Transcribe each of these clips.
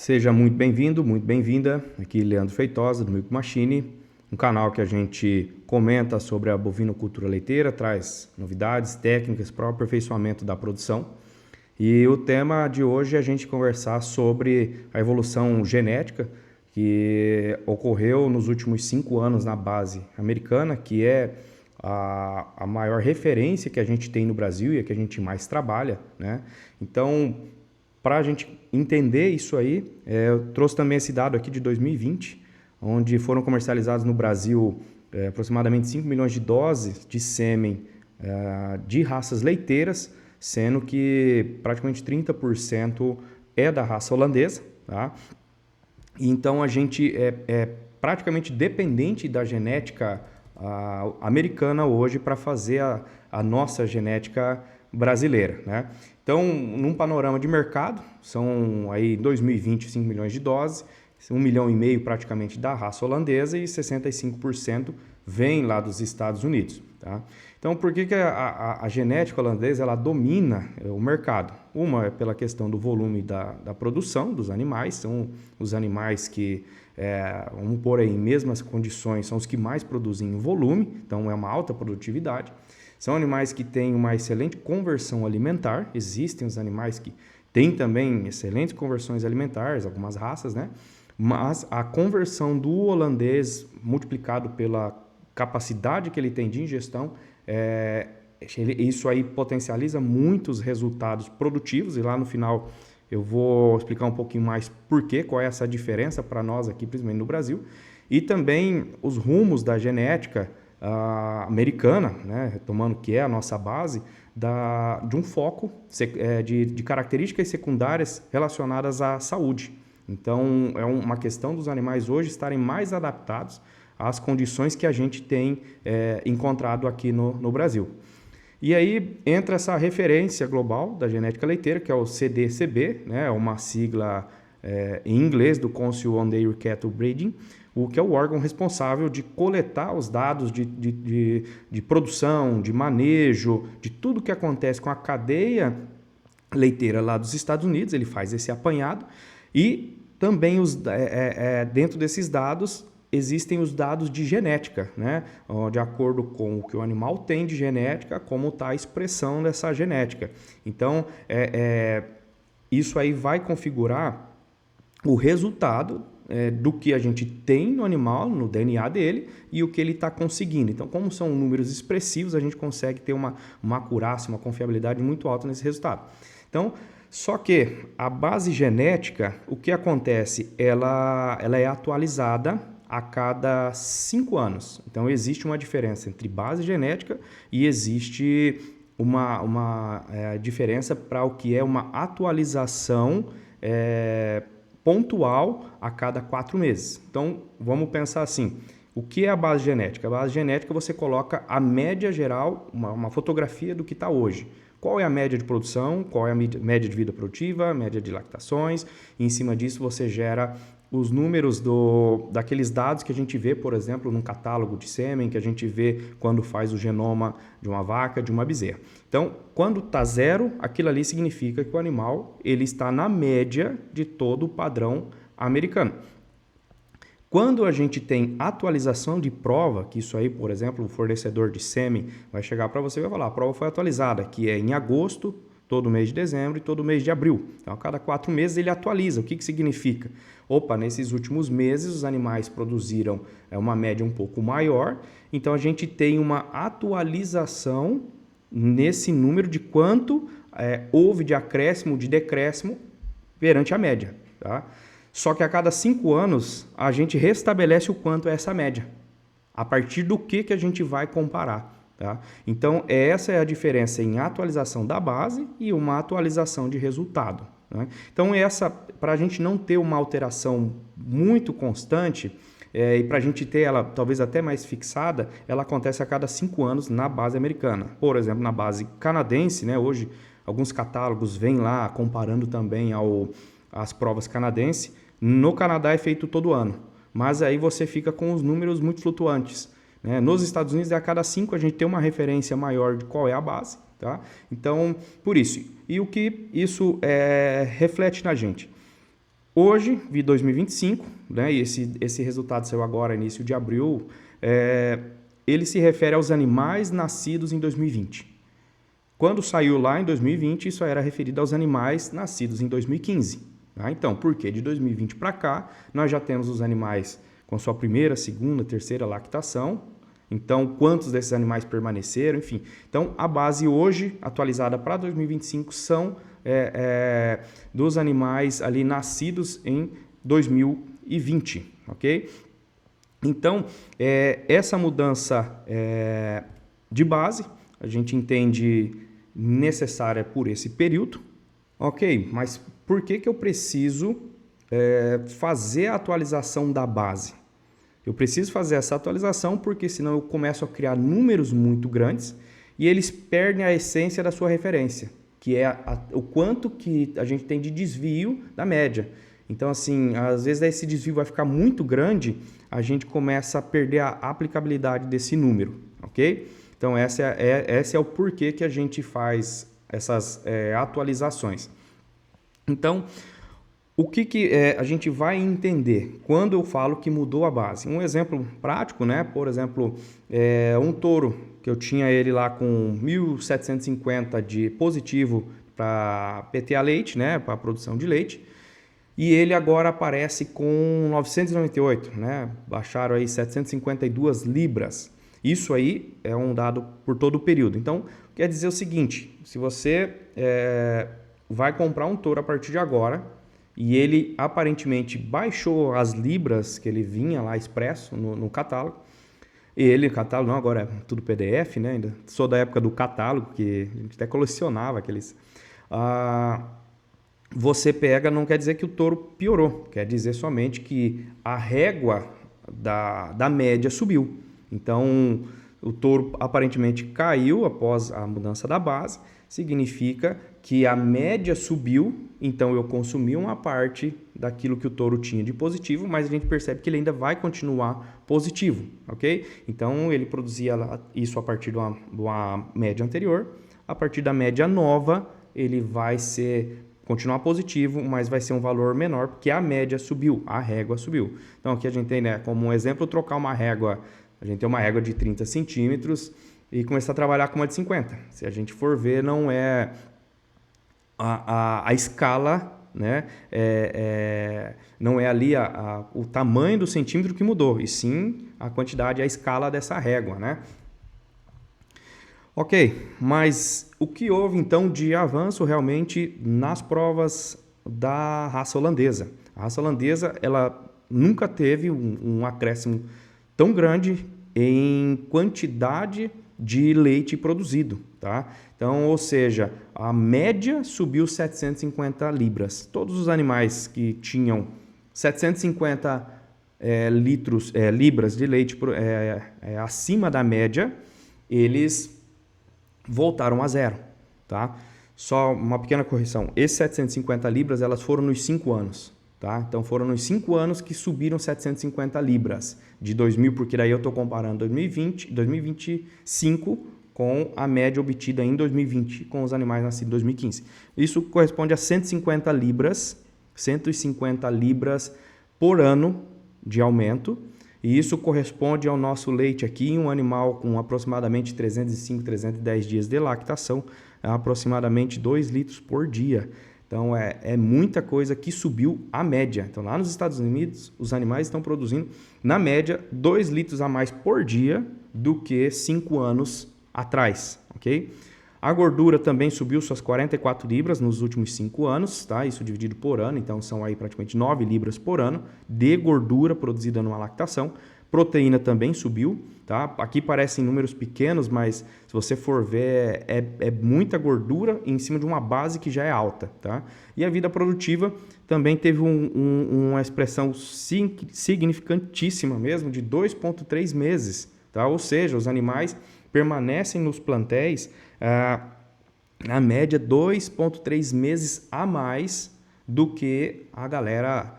Seja muito bem-vindo, muito bem-vinda. Aqui Leandro Feitosa, do Milk Machine, um canal que a gente comenta sobre a bovinocultura leiteira, traz novidades, técnicas para o aperfeiçoamento da produção. E o tema de hoje é a gente conversar sobre a evolução genética que ocorreu nos últimos 5 anos na base americana, que é a maior referência que a gente tem no Brasil e a que a gente mais trabalha, né? Então, para a gente entender isso aí, eu trouxe também esse dado aqui de 2020, onde foram comercializados no Brasil aproximadamente 5 milhões de doses de sêmen de raças leiteiras, sendo que praticamente 30% é da raça holandesa, tá? E então a gente é praticamente dependente da genética americana hoje para fazer a nossa genética brasileira, né? Então, num panorama de mercado, são aí 2020 5 milhões de doses, 1,5 milhão praticamente da raça holandesa e 65% vem lá dos Estados Unidos, tá? Então, por que a genética holandesa ela domina o mercado? Uma é pela questão do volume da produção dos animais, são os animais que, vamos pôr aí, em mesmas condições, são os que mais produzem em volume, então é uma alta produtividade. São animais que têm uma excelente conversão alimentar, existem os animais que têm também excelentes conversões alimentares, algumas raças, né? Mas a conversão do holandês multiplicado pela capacidade que ele tem de ingestão, isso aí potencializa muitos resultados produtivos e lá no final eu vou explicar um pouquinho mais qual é essa diferença para nós aqui, principalmente no Brasil, e também os rumos da genética americana, né, retomando que é a nossa base, de um foco de características secundárias relacionadas à saúde. Então, é uma questão dos animais hoje estarem mais adaptados às condições que a gente tem encontrado aqui no Brasil. E aí entra essa referência global da genética leiteira, que é o CDCB, né, uma sigla em inglês do Council on Dairy Cattle Breeding, o que é o órgão responsável de coletar os dados de produção, de manejo, de tudo que acontece com a cadeia leiteira lá dos Estados Unidos. Ele faz esse apanhado e também dentro desses dados existem os dados de genética, né? De acordo com o que o animal tem de genética, como está a expressão dessa genética. Então, isso aí vai configurar o resultado do que a gente tem no animal, no DNA dele, e o que ele está conseguindo. Então, como são números expressivos, a gente consegue ter uma acurácia, uma confiabilidade muito alta nesse resultado. Então, só que a base genética, o que acontece? Ela é atualizada a cada 5 anos. Então, existe uma diferença entre base genética e existe uma diferença para o que é uma atualização pontual a cada 4 meses. Então, vamos pensar assim, o que é a base genética? A base genética você coloca a média geral, uma fotografia do que está hoje. Qual é a média de produção, qual é a média de vida produtiva, a média de lactações, e em cima disso você gera os números daqueles dados que a gente vê, por exemplo, num catálogo de sêmen, que a gente vê quando faz o genoma de uma vaca, de uma bezerra. Então, quando está zero, aquilo ali significa que o animal ele está na média de todo o padrão americano. Quando a gente tem atualização de prova, que isso aí, por exemplo, o fornecedor de sêmen vai chegar para você e vai falar, a prova foi atualizada, que é em agosto, todo mês de dezembro e todo mês de abril. Então, a cada 4 meses ele atualiza. O que significa? Opa, nesses últimos meses os animais produziram uma média um pouco maior, então a gente tem uma atualização nesse número de quanto houve de acréscimo, de decréscimo perante a média, tá? Só que a cada 5 anos a gente restabelece o quanto é essa média, a partir do que a gente vai comparar. Tá? Então, essa é a diferença em atualização da base e uma atualização de resultado, né? Então, para a gente não ter uma alteração muito constante e para a gente ter ela talvez até mais fixada, ela acontece a cada 5 anos na base americana. Por exemplo, na base canadense, né? Hoje, alguns catálogos vêm lá comparando também às provas canadenses. No Canadá é feito todo ano, mas aí você fica com os números muito flutuantes. Nos Estados Unidos, a cada 5 a gente tem uma referência maior de qual é a base, tá? Então, por isso. E o que isso reflete na gente? Hoje, vi 2025, né, e esse resultado saiu agora, início de abril, ele se refere aos animais nascidos em 2020. Quando saiu lá em 2020, isso era referido aos animais nascidos em 2015. Tá? Então, por que de 2020 para cá, nós já temos os animais com sua primeira, segunda, terceira lactação. Então, quantos desses animais permaneceram, enfim. Então, a base hoje, atualizada para 2025, são dos animais ali nascidos em 2020, ok? Então, essa mudança de base, a gente entende necessária por esse período, ok? Mas por que eu preciso fazer a atualização da base? Eu preciso fazer essa atualização porque senão eu começo a criar números muito grandes e eles perdem a essência da sua referência, que é o quanto que a gente tem de desvio da média. Então, assim, às vezes esse desvio vai ficar muito grande, a gente começa a perder a aplicabilidade desse número, ok? Então, esse é o porquê que a gente faz essas atualizações. Então, o que a gente vai entender quando eu falo que mudou a base? Um exemplo prático, né? Por exemplo, um touro que eu tinha ele lá com 1.750 de positivo para PTA leite, né? Para a produção de leite. E ele agora aparece com 998, né? Baixaram aí 752 libras. Isso aí é um dado por todo o período. Então, quer dizer o seguinte, se você vai comprar um touro a partir de agora e ele aparentemente baixou as libras que ele vinha lá expresso no catálogo, catálogo não, agora é tudo PDF, né? Ainda sou da época do catálogo, que a gente até colecionava aqueles... você pega, não quer dizer que o touro piorou, quer dizer somente que a régua da média subiu. Então, o touro aparentemente caiu após a mudança da base, significa que a média subiu, então eu consumi uma parte daquilo que o touro tinha de positivo, mas a gente percebe que ele ainda vai continuar positivo, ok? Então, ele produzia isso a partir de uma média anterior, a partir da média nova, ele vai continuar positivo, mas vai ser um valor menor, porque a média subiu, a régua subiu. Então, aqui a gente tem, né, como um exemplo, trocar uma régua. A gente tem uma régua de 30 centímetros e começar a trabalhar com uma de 50. Se a gente for ver, não é a escala, né? Não é ali o tamanho do centímetro que mudou, e sim a quantidade, a escala dessa régua, né? Ok, mas o que houve então de avanço realmente nas provas da raça holandesa? A raça holandesa, ela nunca teve um acréscimo tão grande em quantidade de leite produzido, tá? Então, ou seja, a média subiu 750 libras. Todos os animais que tinham 750 libras de leite acima da média, eles voltaram a zero, tá? Só uma pequena correção. Esses 750 libras, elas foram nos 5 anos. Tá? Então foram nos 5 anos que subiram 750 libras de 2000, porque daí eu estou comparando 2020, 2025 com a média obtida em 2020 com os animais nascidos em 2015. Isso corresponde a 150 libras por ano de aumento, e isso corresponde ao nosso leite aqui, um animal com aproximadamente 305, 310 dias de lactação, aproximadamente 2 litros por dia. Então, é muita coisa que subiu a média. Então, lá nos Estados Unidos, os animais estão produzindo, na média, 2 litros a mais por dia do que 5 anos atrás, ok? A gordura também subiu suas 44 libras nos últimos 5 anos, tá? Isso dividido por ano, então são aí praticamente 9 libras por ano de gordura produzida numa lactação. Proteína também subiu, tá? Aqui parecem números pequenos, mas se você for ver, é muita gordura em cima de uma base que já é alta, tá? E a vida produtiva também teve uma expressão significantíssima mesmo, de 2,3 meses, tá? Ou seja, os animais permanecem nos plantéis na média 2,3 meses a mais do que a galera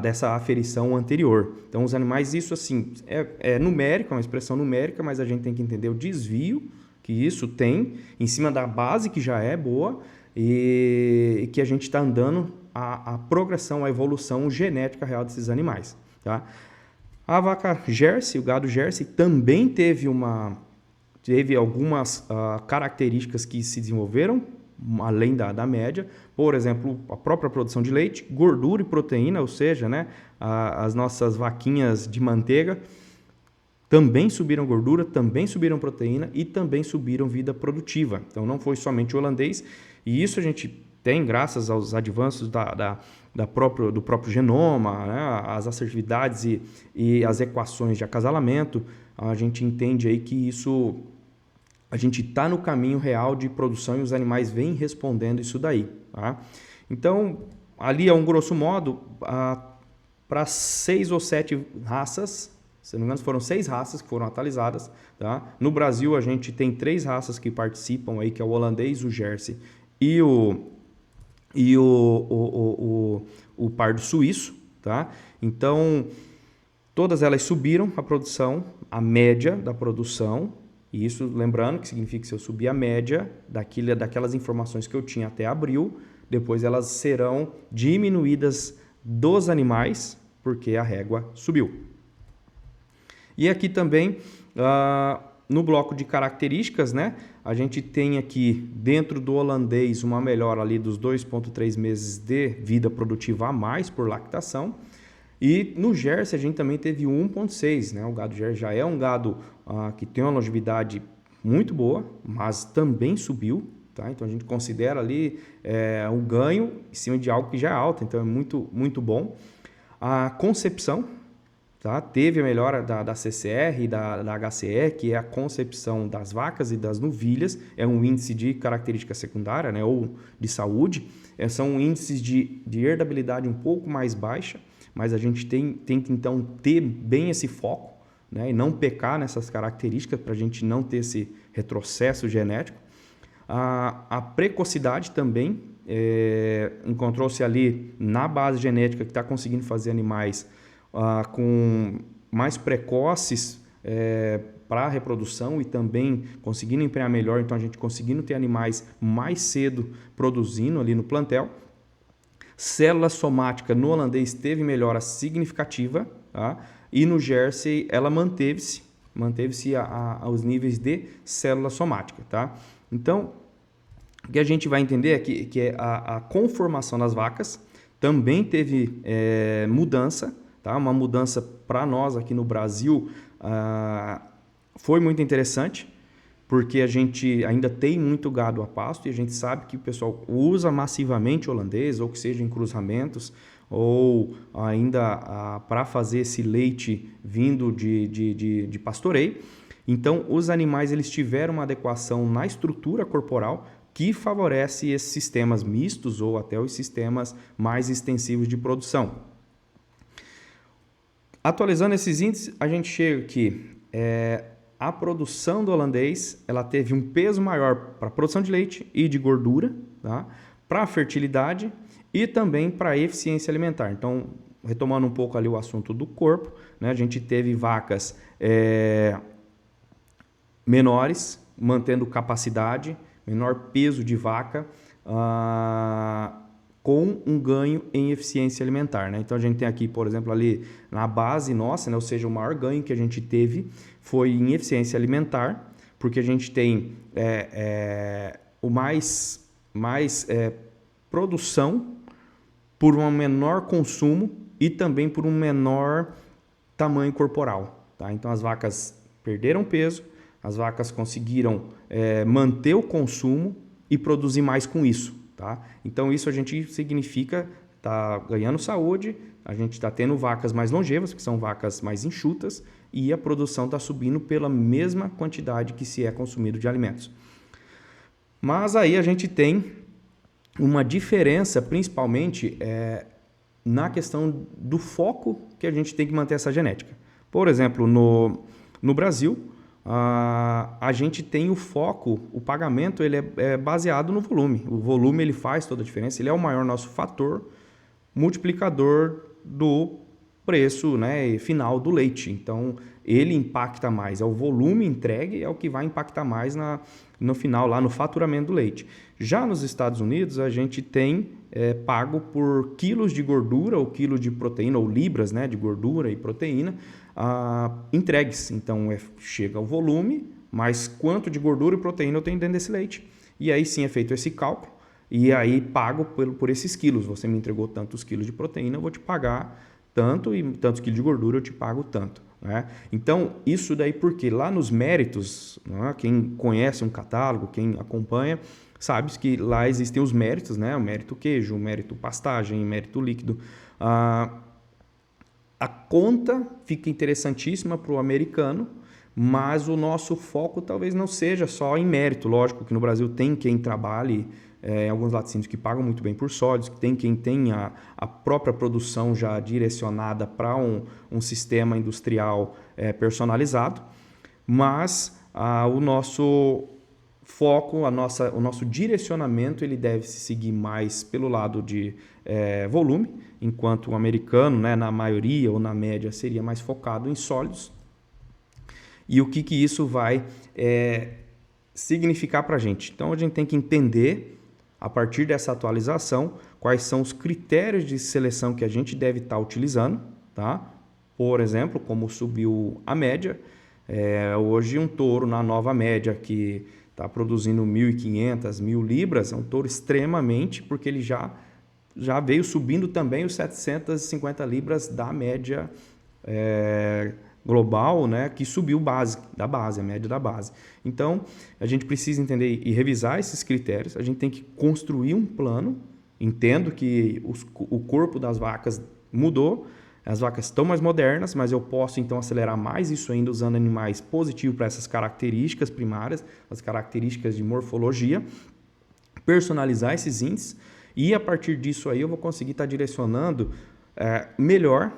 dessa aferição anterior. Então, os animais, isso assim, é numérico, é uma expressão numérica, mas a gente tem que entender o desvio que isso tem em cima da base que já é boa e que a gente está andando a progressão, a evolução genética real desses animais. Tá? A vaca Jersey, o gado Jersey, também teve algumas características que se desenvolveram além da média. Por exemplo, a própria produção de leite, gordura e proteína, ou seja, né, as nossas vaquinhas de manteiga também subiram gordura, também subiram proteína e também subiram vida produtiva. Então não foi somente o holandês, e isso a gente tem graças aos avanços do próprio genoma, né, as assertividades e as equações de acasalamento. A gente entende aí que isso, a gente está no caminho real de produção e os animais vêm respondendo isso daí. Tá? Então, ali é um grosso modo, para 6 ou 7 raças, se não me engano foram 6 raças que foram atualizadas. Tá? No Brasil a gente tem 3 raças que participam, aí, que é o holandês, o Jersey e o pardo suíço. Tá? Então, todas elas subiram a produção, a média da produção. E isso, lembrando, que significa que se eu subir a média daquelas informações que eu tinha até abril, depois elas serão diminuídas dos animais, porque a régua subiu. E aqui também, no bloco de características, né, a gente tem aqui, dentro do holandês, uma melhora ali dos 2,3 meses de vida produtiva a mais por lactação. E no Jersey a gente também teve 1,6, né? O gado Jersey já é um gado que tem uma longevidade muito boa, mas também subiu. Tá? Então a gente considera ali um ganho em cima de algo que já é alto, então é muito, muito bom. A concepção, tá? Teve a melhora da CCR e da HCE, que é a concepção das vacas e das novilhas, é um índice de característica secundária, né? Ou de saúde, são índices de herdabilidade um pouco mais baixa, mas a gente tem que então ter bem esse foco, né? E não pecar nessas características para a gente não ter esse retrocesso genético. A precocidade também, encontrou-se ali na base genética que está conseguindo fazer animais com mais precoces para a reprodução e também conseguindo empenhar melhor, então a gente conseguindo ter animais mais cedo produzindo ali no plantel. Célula somática no holandês teve melhora significativa, tá? E no Jersey ela manteve-se aos níveis de célula somática. Tá? Então, o que a gente vai entender é que é a conformação das vacas também teve mudança. Tá? Uma mudança para nós aqui no Brasil foi muito interessante, porque a gente ainda tem muito gado a pasto e a gente sabe que o pessoal usa massivamente holandês, ou que seja em cruzamentos, ou ainda para fazer esse leite vindo de pastoreio. Então, os animais eles tiveram uma adequação na estrutura corporal que favorece esses sistemas mistos ou até os sistemas mais extensivos de produção. Atualizando esses índices, a gente chega aqui, a produção do holandês ela teve um peso maior para a produção de leite e de gordura, tá? Para a fertilidade e também para a eficiência alimentar. Então, retomando um pouco ali o assunto do corpo, né? A gente teve vacas menores, mantendo capacidade, menor peso de vaca, com um ganho em eficiência alimentar. Né? Então, a gente tem aqui, por exemplo, ali na base nossa, né? Ou seja, o maior ganho que a gente teve foi em eficiência alimentar, porque a gente tem o mais produção por um menor consumo e também por um menor tamanho corporal. Tá? Então, as vacas perderam peso, as vacas conseguiram manter o consumo e produzir mais com isso. Tá? Então, isso a gente significa tá ganhando saúde, a gente está tendo vacas mais longevas, que são vacas mais enxutas, e a produção está subindo pela mesma quantidade que se é consumido de alimentos. Mas aí a gente tem uma diferença, principalmente na questão do foco que a gente tem que manter essa genética. Por exemplo, no Brasil, a gente tem o foco, o pagamento ele é baseado no volume. O volume ele faz toda a diferença, ele é o maior nosso fator multiplicador preço, né, final do leite. Então, ele impacta mais, é o volume entregue, é o que vai impactar mais no final, lá no faturamento do leite. Já nos Estados Unidos, a gente tem pago por quilos de gordura ou quilos de proteína, ou libras, né, de gordura e proteína entregues. Então, chega o volume, mas quanto de gordura e proteína eu tenho dentro desse leite. E aí sim é feito esse cálculo, e aí pago por esses quilos. Você me entregou tantos quilos de proteína, eu vou te pagar tanto, e tantos quilos de gordura eu te pago tanto. Né? Então, isso daí porque lá nos méritos, né, quem conhece um catálogo, quem acompanha, sabe que lá existem os méritos, né? O mérito queijo, o mérito pastagem, o mérito líquido. A conta fica interessantíssima para o americano, mas o nosso foco talvez não seja só em mérito. Lógico que no Brasil tem quem trabalhe em alguns laticínios que pagam muito bem por sólidos, que tem quem tem a própria produção já direcionada para um sistema industrial personalizado, mas o nosso foco, o nosso direcionamento, ele deve se seguir mais pelo lado de volume, enquanto o americano, né, na maioria ou na média, seria mais focado em sólidos. E o que isso vai significar para a gente? Então, a gente tem que entender, a partir dessa atualização, quais são os critérios de seleção que a gente deve estar utilizando. Tá? Por exemplo, como subiu a média, hoje um touro na nova média que está produzindo 1.500, 1.000 libras, é um touro extremamente, porque ele já veio subindo também os 750 libras da média global, né, que subiu a média da base. Então, a gente precisa entender e revisar esses critérios, a gente tem que construir um plano. Entendo que o corpo das vacas mudou, as vacas estão mais modernas, mas eu posso então acelerar mais isso ainda usando animais positivos para essas características primárias, as características de morfologia, personalizar esses índices, e a partir disso aí eu vou conseguir estar direcionando melhor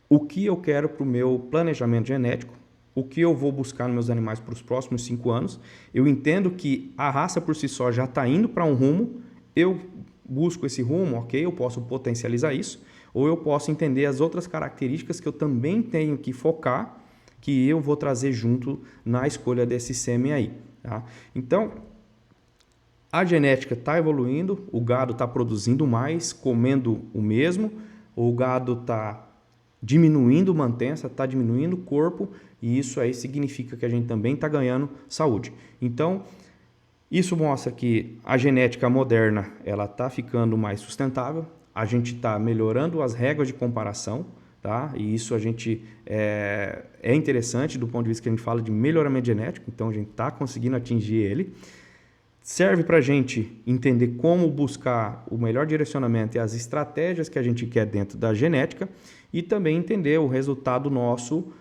o que eu quero para o meu planejamento genético, o que eu vou buscar nos meus animais para os próximos 5 anos. Eu entendo que a raça por si só já está indo para um rumo, eu busco esse rumo, ok, eu posso potencializar isso, ou eu posso entender as outras características que eu também tenho que focar, que eu vou trazer junto na escolha desse sêmen aí. Tá? Então, a genética está evoluindo, o gado está produzindo mais, comendo o mesmo, o gado está diminuindo mantença, está diminuindo o corpo, e isso aí significa que a gente também está ganhando saúde. Então, isso mostra que a genética moderna ela está ficando mais sustentável, a gente está melhorando as regras de comparação, tá? E isso a gente é interessante do ponto de vista que a gente fala de melhoramento genético, então a gente está conseguindo atingir ele. Serve para a gente entender como buscar o melhor direcionamento e as estratégias que a gente quer dentro da genética, e também entender o resultado nosso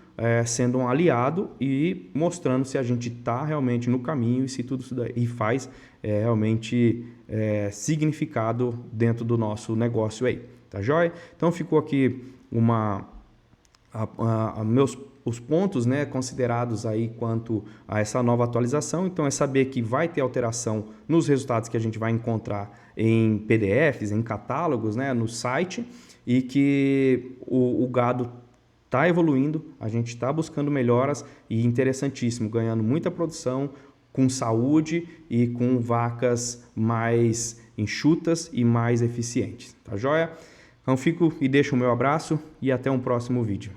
sendo um aliado e mostrando se a gente está realmente no caminho e se tudo isso daí faz realmente significado dentro do nosso negócio aí. Tá joia? Então ficou aqui os pontos, né, considerados aí quanto a essa nova atualização. Então é saber que vai ter alteração nos resultados que a gente vai encontrar em PDFs, em catálogos, né, no site, e que o gado está evoluindo, a gente está buscando melhoras, e interessantíssimo, ganhando muita produção, com saúde e com vacas mais enxutas e mais eficientes. Tá joia? Então fico e deixo o meu abraço e até um próximo vídeo.